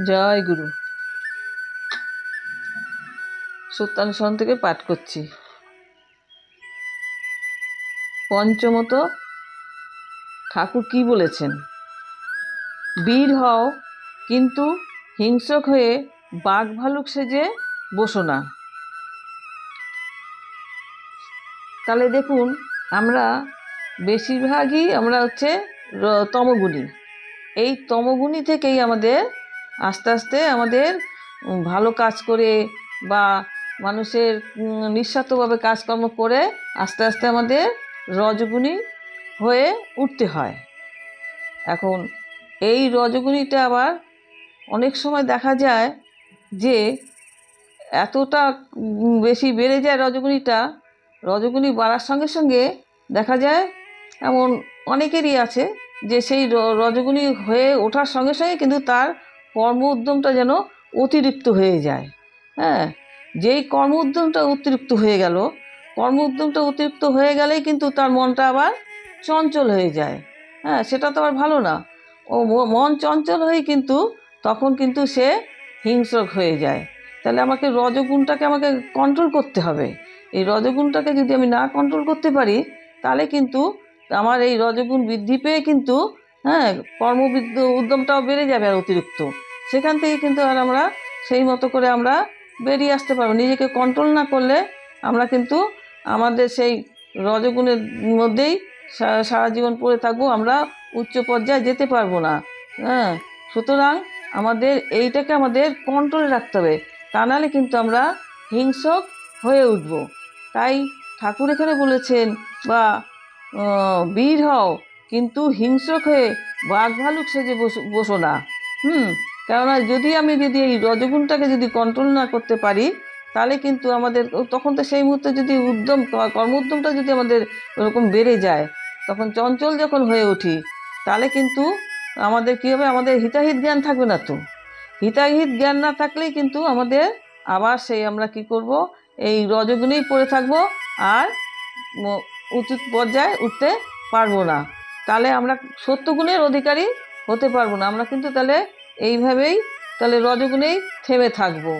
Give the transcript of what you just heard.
জয় গুরু। সত্যানুসরণ থেকে পাঠ করছি। পঞ্চমত ঠাকুর কি বলেছেন? বীর হও, কিন্তু হিংস্রক হয়ে বাঘ ভালুক সেজে বসো না। তাহলে দেখুন, আমরা বেশিরভাগই আমরা হচ্ছে তমগুণী। এই তমগুণী থেকেই আমাদের আস্তে আস্তে আমাদের ভালো কাজ করে বা মানুষের নিঃস্বার্থভাবে কাজকর্ম করে আস্তে আস্তে আমাদের রজগুণী হয়ে উঠতে হয়। এখন এই রজগুণীটা আবার অনেক সময় দেখা যায় যে এতটা বেশি বেড়ে যায় রজগুণী বাড়ার সঙ্গে সঙ্গে দেখা যায় এমন অনেকেরই আছে যে সেই রজগুণী হয়ে ওঠার সঙ্গে সঙ্গে কিন্তু তার কর্ম উদ্যমটা যেন অতিরিক্ত হয়ে যায়। হ্যাঁ, যেই কর্ম উদ্যমটা অতিরিক্ত হয়ে গেলেই কিন্তু তার মনটা আবার চঞ্চল হয়ে যায়। হ্যাঁ, সেটা তো আবার ভালো না। ও মন চঞ্চল হয়ে কিন্তু তখন কিন্তু সে হিংস্রক হয়ে যায়। তাহলে আমাকে রজগুণটাকে কন্ট্রোল করতে হবে। এই রজগুণটাকে যদি আমি না কন্ট্রোল করতে পারি তাহলে কিন্তু আমার এই রজগুণ বৃদ্ধি পেয়ে কিন্তু উদ্যমটাও বেড়ে যাবে আর অতিরিক্ত। সেখান থেকে কিন্তু আর আমরা সেই মতো করে আমরা বেরিয়ে আসতে পারবো। নিজেকে কন্ট্রোল না করলে আমরা কিন্তু আমাদের সেই রজগুণের মধ্যেই সারা জীবন পড়ে থাকবো, আমরা উচ্চ পর্যায়ে যেতে পারবো না। হ্যাঁ, সুতরাং এইটাকে আমাদের কন্ট্রোলে রাখতে হবে, তা নাহলে কিন্তু আমরা হিংস্রক হয়ে উঠব। তাই ঠাকুর এখানে বলেছেন বা বীর হও, কিন্তু হিংস্রক হয়ে বাঘ ভালুক সেজে বসো না। কেননা যদি এই রজগুণটাকে যদি কন্ট্রোল না করতে পারি তাহলে কিন্তু আমাদের তখন তো সেই মুহূর্তে যদি কর্ম উদ্যমটা যদি আমাদের ওরকম বেড়ে যায়, তখন চঞ্চল যখন হয়ে উঠি তাহলে কিন্তু আমাদের কী হবে, আমাদের হিতাহিত জ্ঞান থাকবে না। তো হিতাহিত জ্ঞান না থাকলেই কিন্তু আমাদের আবার সেই আমরা কি করব, এই রজগুণেই পড়ে থাকবো আর উচিত পর্যায়ে উঠতে পারবো না। তাহলে আমরা সত্যগুণের অধিকারী হতে পারবো না। আমরা কিন্তু তাহলে এইভাবেই রজগুণেই থেমে থাকবো।